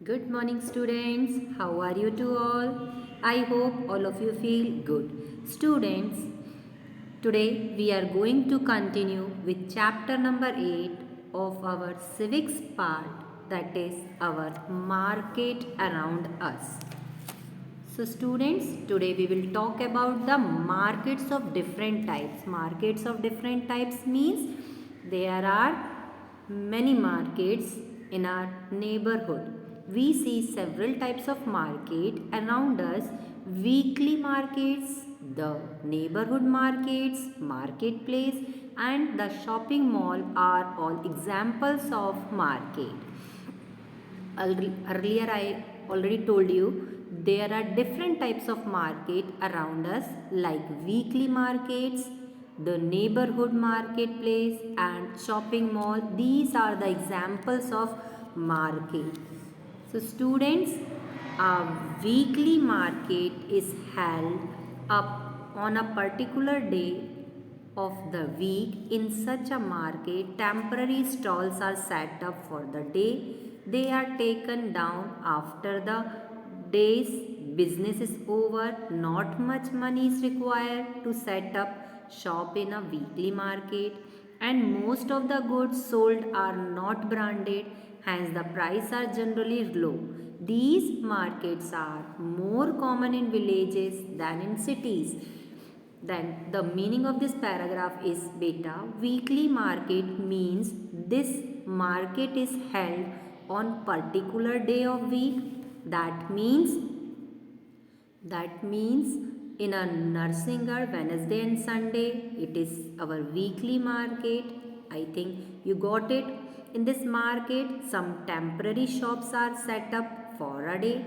Good morning, students. How are you two all? I hope all of you feel good. Students, today we are going to continue with chapter number 8 of our civics part, that is our market around us. So students, today we will talk about the markets of different types. Markets of different types means there are many markets in our neighborhood. We see several types of market around us. Weekly markets, the neighborhood markets, marketplace and the shopping mall are all examples of market. Earlier I already told you there are different types of market around us like weekly markets, the neighborhood marketplace and shopping mall. These are the examples of market. So students, a weekly market is held up on a particular day of the week. In such a market, temporary stalls are set up for the day. They are taken down after the day's business is over. Not much money is required to set up shop in a weekly market, and most of the goods sold are not branded, hence the price are generally low. These markets are more common in villages than in cities. Then the meaning of this paragraph is beta. Weekly market means this market is held on particular day of week. That means in a Narsingar Wednesday and Sunday it is our weekly market. I think you got it. In this market some temporary shops are set up for a day.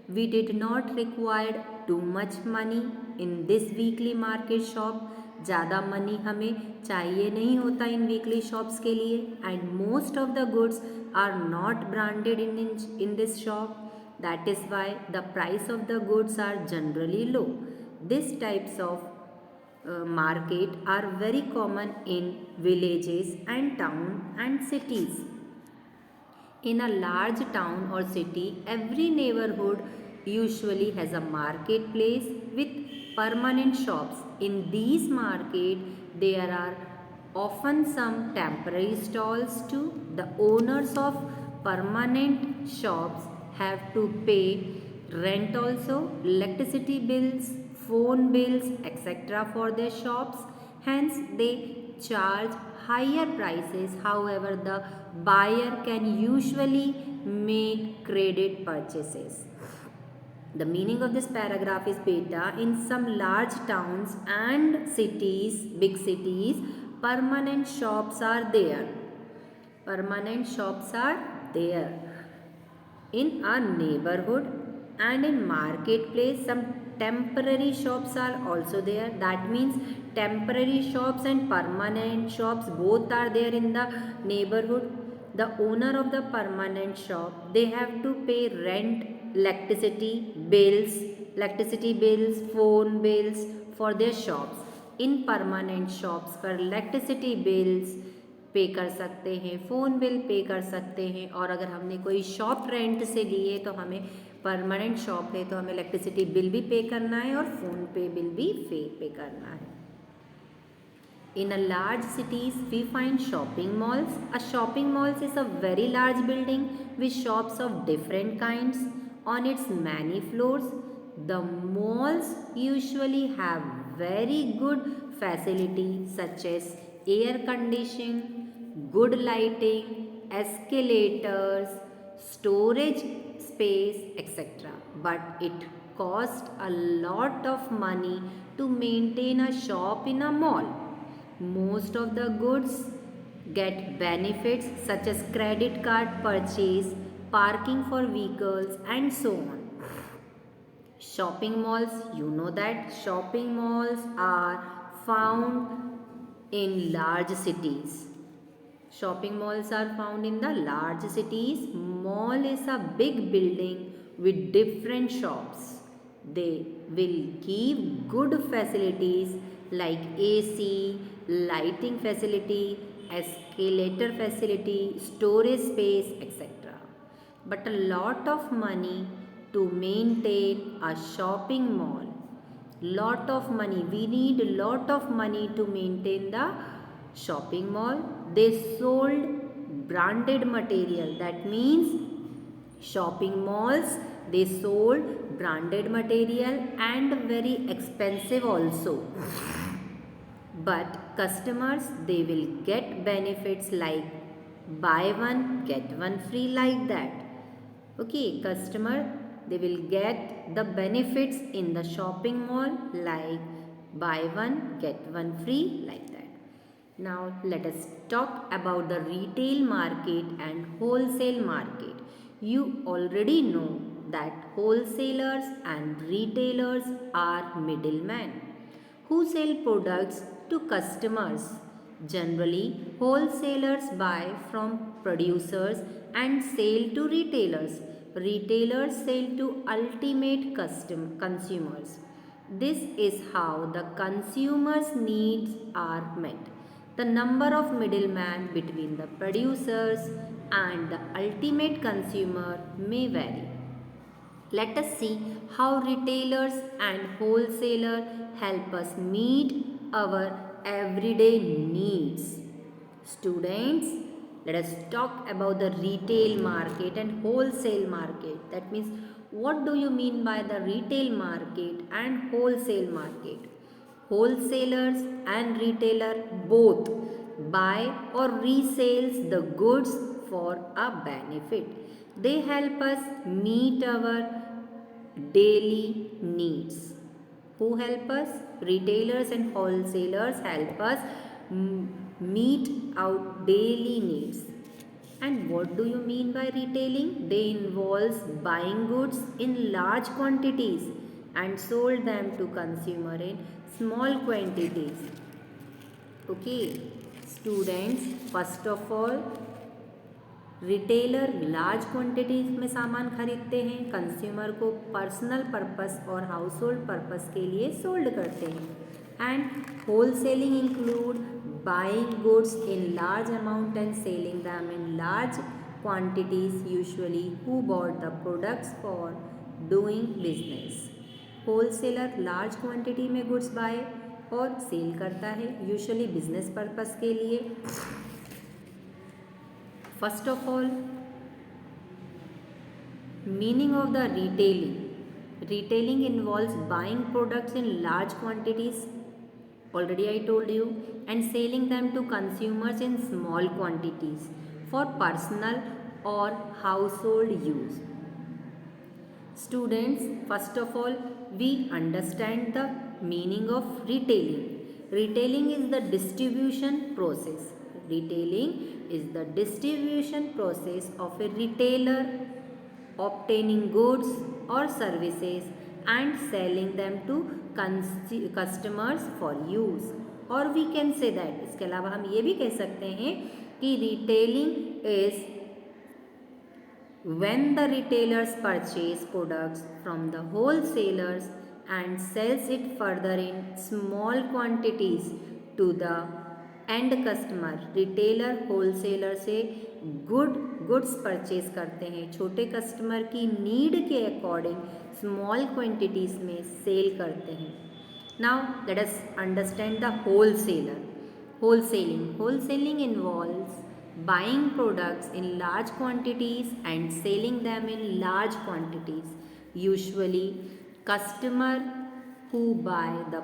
We did not require too much money in this weekly market shop. ज़्यादा money हमें चाहिए नहीं होता इन weekly shops के लिए. And most of the goods are not branded in this shop. That is why the price of the goods are generally low. These types of market are very common in villages and town and cities. In a large town or city, every neighborhood usually has a marketplace with permanent shops. In these market, there are often some temporary stalls too. The owners of permanent shops have to pay rent also, electricity bills, phone bills, etc. for their shops. Hence, they charge higher prices. However, the buyer can usually make credit purchases. The meaning of this paragraph is beta. In some large towns and cities, big cities, permanent shops are there. Permanent shops are there. In our neighborhood and in marketplace, some temporary shops are also there. That means temporary shops and permanent shops both are there in the neighborhood. The owner of the permanent shop, they have to pay rent, electricity bills, phone bills for their shops. In permanent shops पर electricity bills पे कर सकते हैं, phone bill pay कर सकते हैं. और अगर हमने कोई शॉप रेंट से ली है तो हमें परमानेंट शॉप है तो हमें इलेक्ट्रिसिटी बिल भी पे करना है और फ़ोन पे बिल भी पे करना है. In a large cities, we find shopping malls. A shopping mall is a very large building with shops of different kinds on its many floors. The malls usually have very good facilities such as air conditioning, good lighting, escalators, storage space, etc. But it costs a lot of money to maintain a shop in a mall. Most of the goods get benefits such as credit card purchase, parking for vehicles and so on. Shopping malls, you know that shopping malls are found in large cities. Shopping malls are found in the large cities. Mall is a big building with different shops. They will give good facilities like AC, lighting facility, escalator facility, storage space, etc. but a lot of money to maintain a shopping mall. Lot of money. We need a lot of money to maintain the shopping mall. They sold branded material. That means shopping malls, they sold branded material and very expensive also. But customers, they will get benefits like buy one get one free, like that. Okay, customer, they will get the benefits in the shopping mall like buy one get one free, like that. Now let us talk about the retail market and wholesale market. You already know that wholesalers and retailers are middlemen who sell products to customers. Generally, wholesalers buy from producers and sell to retailers. Retailers sell to ultimate consumers. This is how the consumer's needs are met. The number of middlemen between the producers and the ultimate consumer may vary. Let us see how retailers and wholesalers help us meet our everyday needs. Students, let us talk about the retail market and wholesale market. That means, what do you mean by the retail market and wholesale market? Wholesalers and retailer both buy or resales the goods for a benefit. They help us meet our daily needs. Who help us? Retailers and wholesalers help us meet our daily needs. And what do you mean by retailing? They involves buying goods in large quantities and sold them to consumer in small quantities. Okay, students, first of all, retailer large quantities में सामान खरीदते हैं, consumer को personal purpose और household purpose के लिए sold करते हैं. And wholesaling include buying goods in large amount and selling them in large quantities, usually who bought the products for doing business. Wholesaler large quantity में goods buy और sell करता है, usually business purpose के लिए. First of all, meaning of the retailing. Retailing involves buying products in large quantities, already I told you, and selling them to consumers in small quantities for personal or household use. Students, first of all, we understand the meaning of retailing. Retailing is the distribution process. Retailing is the distribution process of a retailer obtaining goods or services and selling them to customers for use. और we can say that, इसके अलावा हम ये भी कह सकते हैं कि retailing is when the retailers purchase products from the wholesalers and sells it further in small quantities to the and customer. Retailer wholesaler से गुड्स परचेज करते हैं, छोटे कस्टमर की नीड के अकॉर्डिंग स्मॉल क्वांटिटीज़ में सेल करते हैं. Now let us understand the wholesaler. Wholesaling involves buying products in large quantities and selling them in large quantities. Usually, customer who buy the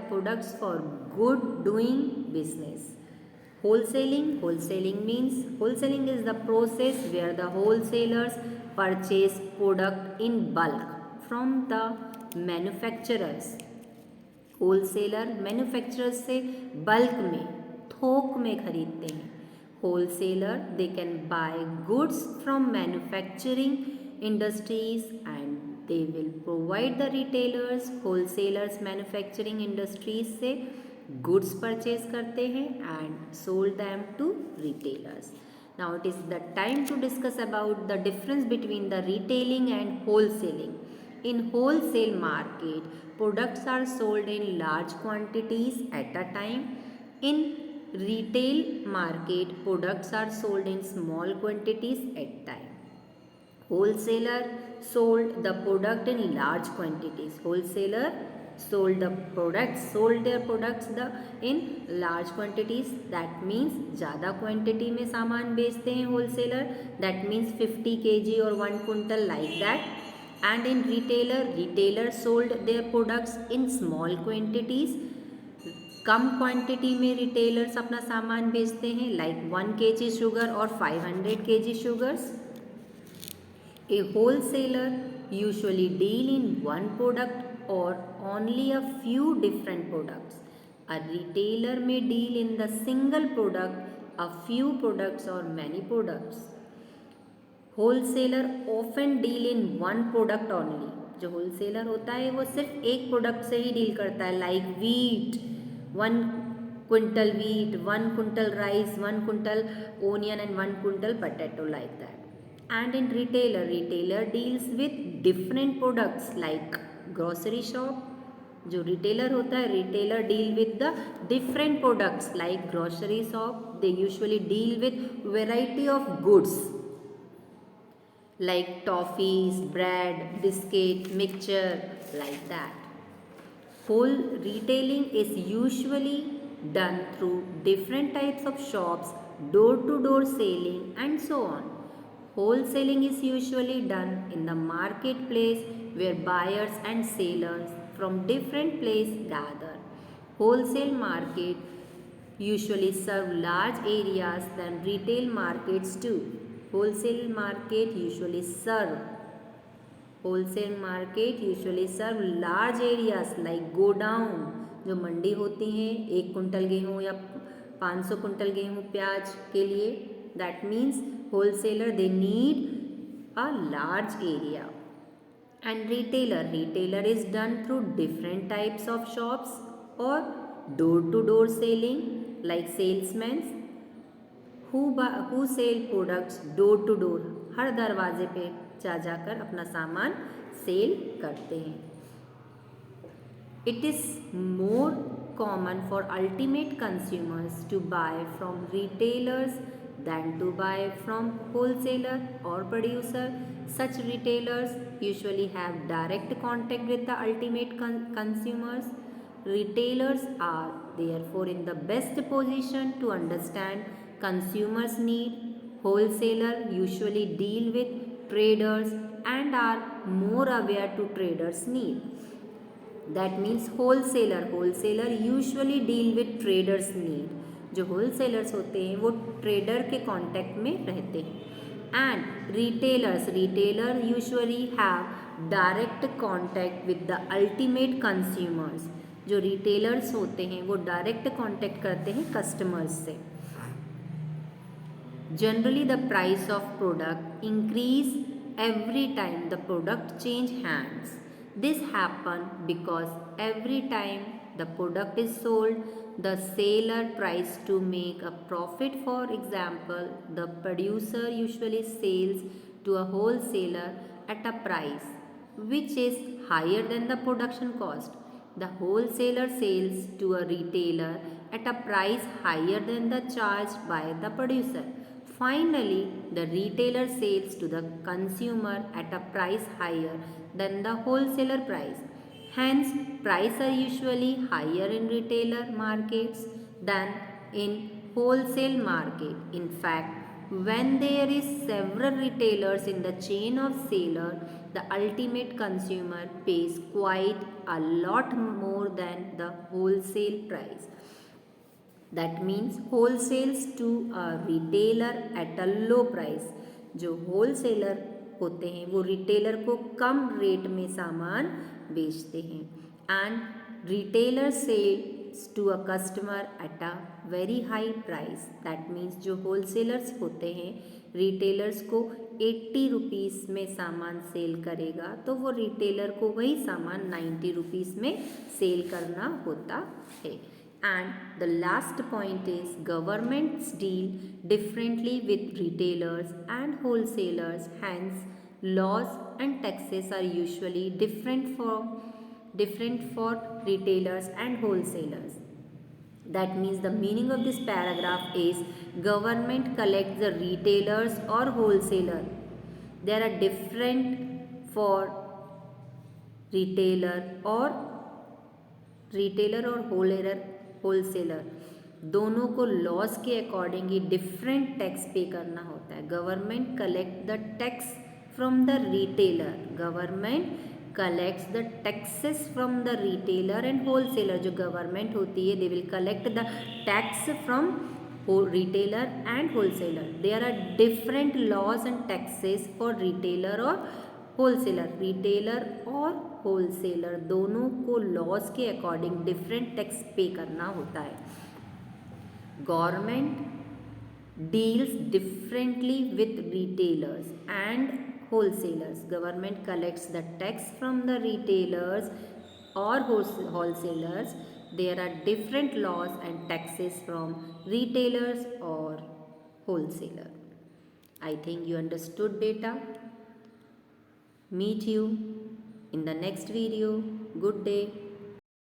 products for good doing business. Wholesaling is the process where the wholesalers purchase product in bulk from the manufacturers. Wholesaler manufacturers से bulk में, थोक में खरीदते हैं. Wholesaler they can buy goods from manufacturing industries and they will provide the retailers. Wholesalers manufacturing industries से goods purchase करते हैं and sold them to retailers. Now it is the time to discuss about the difference between the retailing and wholesaling. In wholesale market, products are sold in large quantities at a time. In retail market, products are sold in small quantities at time. Wholesaler sold the product in large quantities. Wholesaler sold their products in large quantities. That means ज़्यादा quantity में सामान बेचते हैं wholesaler. That means 50 kg or 1 quintal like that. And in retailer sold their products in small quantities. Come quantity में retailers अपना सामान बेचते हैं like 1 kg शुगर और 500 kg sugars. A wholesaler usually deal in one product or only a few different products. A retailer may deal in the single product, a few products or many products. Wholesaler often deal in one product only. जो wholesaler होता है वो सिर्फ एक product से ही deal करता है like wheat, 1 quintal wheat, 1 quintal rice, 1 quintal onion and 1 quintal potato like that. And in retailer deals with different products like grocery shop. जो retailer होता है retailer deal with the different products like grocery shop. They usually deal with variety of goods like toffees, bread, biscuit, mixture like that. Whole retailing is usually done through different types of shops, door-to-door selling and so on. Wholesaling is usually done in the marketplace where buyers and sellers from different places gather. Wholesale market usually serve large areas than retail markets do. Wholesale market usually serve large areas like godown, जो मंडी होती हैं 1 quintal गेहूँ या 500 quintal गेहूँ प्याज के लिए. That means wholesaler they need a large area. And retailer is done through different types of shops or door-to-door selling like salesmen who sell products door to door. हर दरवाजे पे जाकर अपना सामान सेल करते हैं. It is more common for ultimate consumers to buy from retailers than to buy from wholesaler or producer. Such retailers usually have direct contact with the ultimate consumers. Retailers are therefore in the best position to understand consumers' need. Wholesaler usually deal with traders and are more aware to traders' need. That means wholesaler usually deal with traders' need. जो wholesalers होते हैं वो trader के contact में रहते हैं. And retailer usually have direct contact with the ultimate consumers. जो retailers होते हैं वो डायरेक्ट कांटेक्ट करते हैं कस्टमर्स से. Generally the price of product increase every time the product change hands. This happen because every time the product is sold, the seller tries to make a profit. For example, the producer usually sells to a wholesaler at a price which is higher than the production cost. The wholesaler sells to a retailer at a price higher than the charge by the producer. Finally, the retailer sells to the consumer at a price higher than the wholesaler price. Hence, prices are usually higher in retailer markets than in wholesale market. In fact, when there is several retailers in the chain of seller, the ultimate consumer pays quite a lot more than the wholesale price. That means wholesales to a retailer at a low price. जो wholesaler होते हैं वो retailer को कम rate में सामान बेचते हैं. And retailer sells to a customer at a very high price. That means जो wholesalers होते हैं retailers को 80 रुपीस में सामान सेल करेगा तो वो retailer को वही सामान 90 रुपीस में सेल करना होता है. And the last point is governments deal differently with retailers and wholesalers. Hence, laws and taxes are usually different for retailers and wholesalers. That means the meaning of this paragraph is government collects the retailers or wholesaler. There are different for retailer or wholesaler. दोनों को loss के according ही different tax पे करना होता है. Government collect the tax from the retailer. Government collects the taxes from the retailer and wholesaler. जो government होती है they will collect the tax from retailer and wholesaler. There are different laws and taxes for retailer or wholesaler. retailer और wholesaler दोनों को laws के according different tax पे करना होता है. Government deals differently with retailers and wholesalers. Government collects the tax from the retailers or wholesalers. There are different laws and taxes from retailers or wholesaler. I think you understood beta. Meet you in the next video. Good day.